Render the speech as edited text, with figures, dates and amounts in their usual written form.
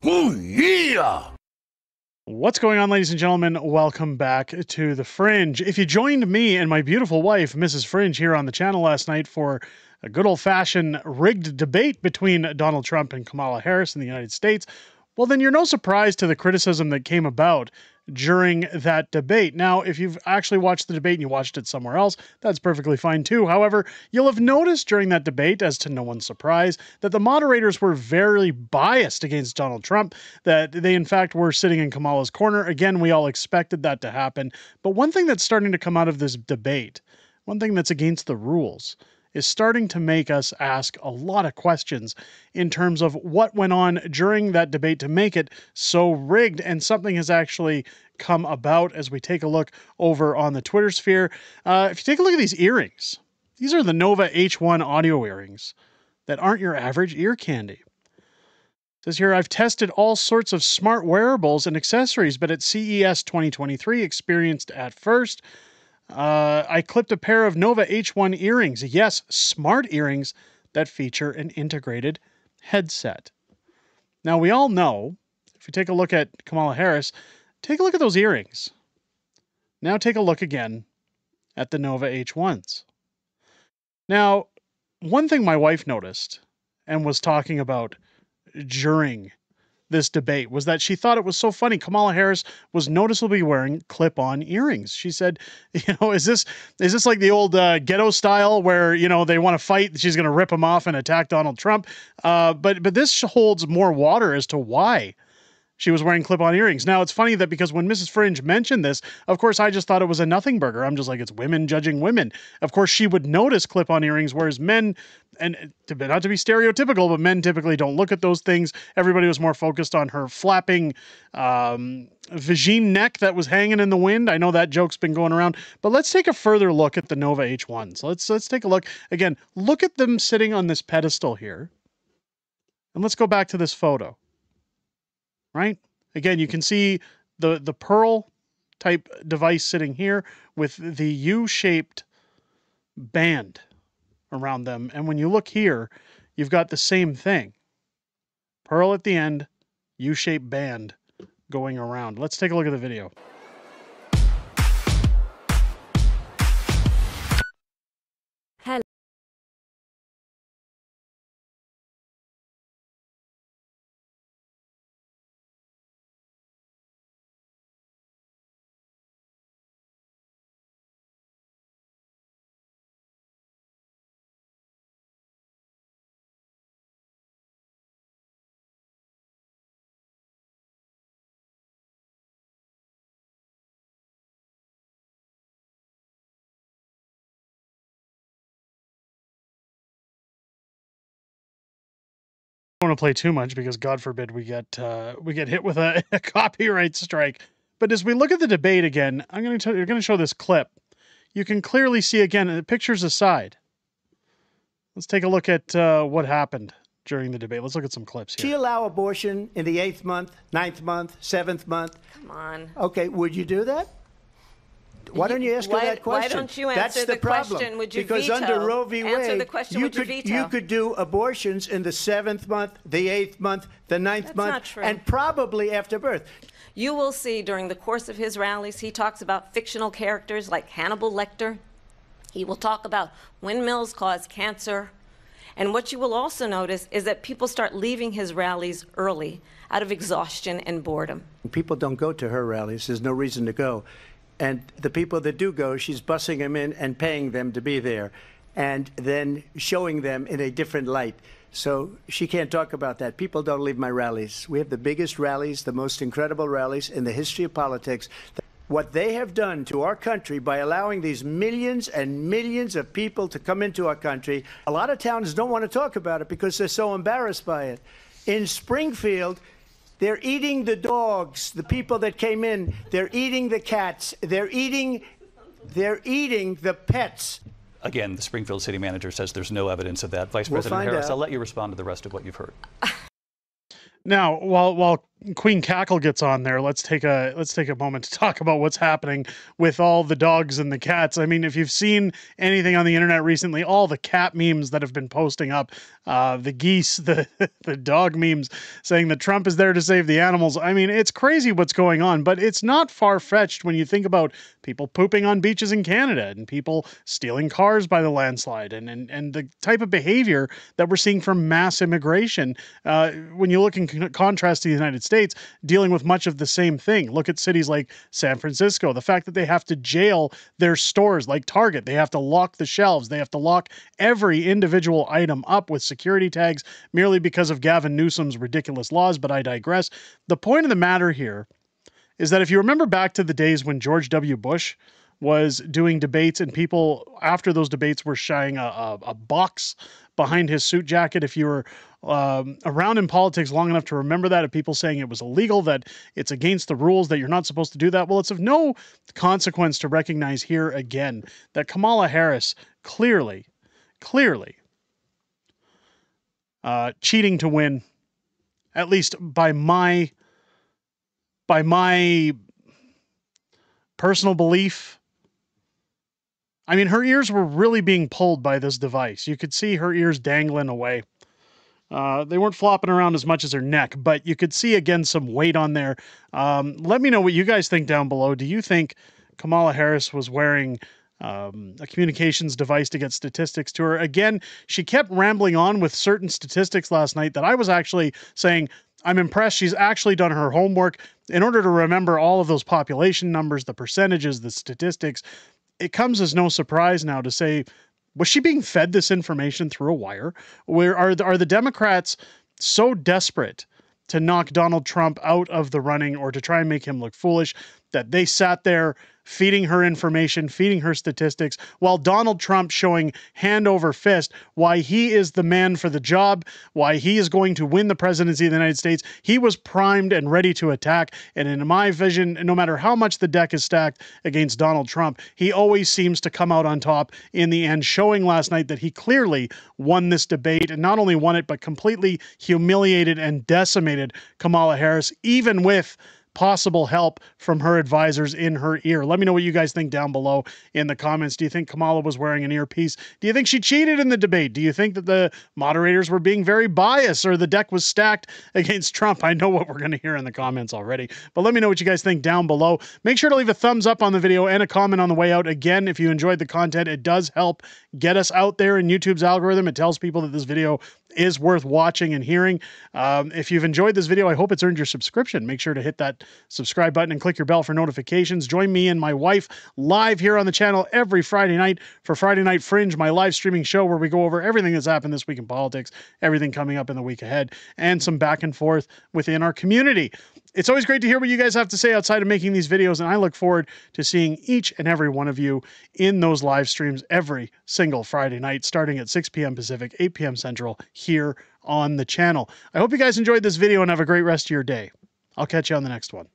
Oh, yeah! What's going on, ladies and gentlemen? Welcome back to The Fringe. If you joined me and my beautiful wife, Mrs. Fringe, here on the channel last night for a good old-fashioned rigged debate between Donald Trump and Kamala Harris in the United States, well, then you're no surprise to the criticism that came about during that debate. Now, if you've actually watched the debate and you watched it somewhere else, that's perfectly fine too. However, you'll have noticed during that debate, as to no one's surprise, that the moderators were very biased against Donald Trump, that they in fact were sitting in Kamala's corner. Again, we all expected that to happen. But one thing that's starting to come out of this debate, one thing that's against the rules, is starting to make us ask a lot of questions in terms of what went on during that debate to make it so rigged, and something has actually come about as we take a look over on the Twitter sphere. If you take a look at these earrings, these are the Nova H1 audio earrings that aren't your average ear candy. It says here, I've tested all sorts of smart wearables and accessories, but at CES 2023, experienced at first, I clipped a pair of Nova H1 earrings. Yes, smart earrings that feature an integrated headset. Now, we all know, if you take a look at Kamala Harris, take a look at those earrings. Now take a look again at the Nova H1s. Now, one thing my wife noticed and was talking about during this debate was that she thought it was so funny. Kamala Harris was noticeably wearing clip-on earrings. She said, you know, is this like the old ghetto style where, you know, they want to fight, she's going to rip them off and attack Donald Trump? But this holds more water as to why she was wearing clip-on earrings. Now, it's funny that because when Mrs. Fringe mentioned this, of course, I just thought it was a nothing burger. I'm just like, it's women judging women. Of course, she would notice clip-on earrings, whereas men, and not to be stereotypical, but men typically don't look at those things. Everybody was more focused on her flapping vagine neck that was hanging in the wind. I know that joke's been going around, but let's take a further look at the Nova H1. So let's take a look. Again, look at them sitting on this pedestal here. And let's go back to this photo. Right? Again, you can see the pearl type device sitting here with the U-shaped band around them. And when you look here, you've got the same thing. Pearl at the end, U-shaped band going around. Let's take a look at the video. I don't want to play too much because God forbid we get hit with a copyright strike. But as we look at the debate again, you're going to show this clip. You can clearly see again, pictures aside. Let's take a look at what happened during the debate. Let's look at some clips here. She allow abortion in the 8th month, 9th month, 7th month? Come on. Okay, would you do that? Why don't you ask her that question? Why don't you answer the question? Would you because veto? Under Roe v. Answer Wade, the question, would you veto? you could do abortions in the 7th month, the 8th month, the 9th month, not true. and probably after birth. You will see during the course of his rallies, he talks about fictional characters like Hannibal Lecter. He will talk about windmills cause cancer. And what you will also notice is that people start leaving his rallies early out of exhaustion and boredom. People don't go to her rallies. There's no reason to go. And the people that do go, she's bussing them in and paying them to be there and then showing them in a different light. So she can't talk about that. People don't leave my rallies. We have the biggest rallies, the most incredible rallies in the history of politics. What they have done to our country by allowing these millions and millions of people to come into our country, a lot of towns don't want to talk about it because they're so embarrassed by it. In Springfield, they're eating the dogs, the people that came in. They're eating the cats. They're eating the pets. Again, the Springfield city manager says there's no evidence of that. Vice President Harris, I'll let you respond to the rest of what you've heard. Now, while Queen Cackle gets on there, let's take a moment to talk about what's happening with all the dogs and the cats. I mean, if you've seen anything on the internet recently, all the cat memes that have been posting up, the geese, the dog memes saying that Trump is there to save the animals. I mean, it's crazy what's going on, but it's not far-fetched when you think about people pooping on beaches in Canada and people stealing cars by the landslide and the type of behavior that we're seeing from mass immigration. When you look in contrast to the United States, dealing with much of the same thing. Look at cities like San Francisco, the fact that they have to jail their stores like Target. They have to lock the shelves. They have to lock every individual item up with security tags merely because of Gavin Newsom's ridiculous laws, but I digress. The point of the matter here is that if you remember back to the days when George W. Bush was doing debates and people after those debates were shying a box behind his suit jacket, if you were around in politics long enough to remember that, of people saying it was illegal, that it's against the rules, that you're not supposed to do that. Well, it's of no consequence to recognize here again that Kamala Harris clearly cheating to win, at least by my personal belief. I mean, her ears were really being pulled by this device. You could see her ears dangling away. They weren't flopping around as much as her neck, but you could see, again, some weight on there. Let me know what you guys think down below. Do you think Kamala Harris was wearing a communications device to get statistics to her? Again, she kept rambling on with certain statistics last night that I was actually saying, I'm impressed. She's actually done her homework in order to remember all of those population numbers, the percentages, the statistics. It comes as no surprise now to say, was she being fed this information through a wire? Where are the Democrats so desperate to knock Donald Trump out of the running or to try and make him look foolish that they sat there feeding her information, feeding her statistics, while Donald Trump showing hand over fist why he is the man for the job, why he is going to win the presidency of the United States? He was primed and ready to attack. And in my vision, no matter how much the deck is stacked against Donald Trump, he always seems to come out on top in the end, showing last night that he clearly won this debate, and not only won it, but completely humiliated and decimated Kamala Harris, even with possible help from her advisors in her ear. Let me know what you guys think down below in the comments. Do you think Kamala was wearing an earpiece? Do you think she cheated in the debate? Do you think that the moderators were being very biased or the deck was stacked against Trump? I know what we're going to hear in the comments already, but let me know what you guys think down below. Make sure to leave a thumbs up on the video and a comment on the way out. Again, if you enjoyed the content, it does help get us out there in YouTube's algorithm. It tells people that this video is worth watching and hearing. If you've enjoyed this video, I hope it's earned your subscription. Make sure to hit that subscribe button and click your bell for notifications. Join me and my wife live here on the channel every Friday night for Friday Night Fringe, my live streaming show where we go over everything that's happened this week in politics, everything coming up in the week ahead, and some back and forth within our community. It's always great to hear what you guys have to say outside of making these videos, and I look forward to seeing each and every one of you in those live streams every single Friday night, starting at 6 p.m. Pacific, 8 p.m. Central, here on the channel. I hope you guys enjoyed this video and have a great rest of your day. I'll catch you on the next one.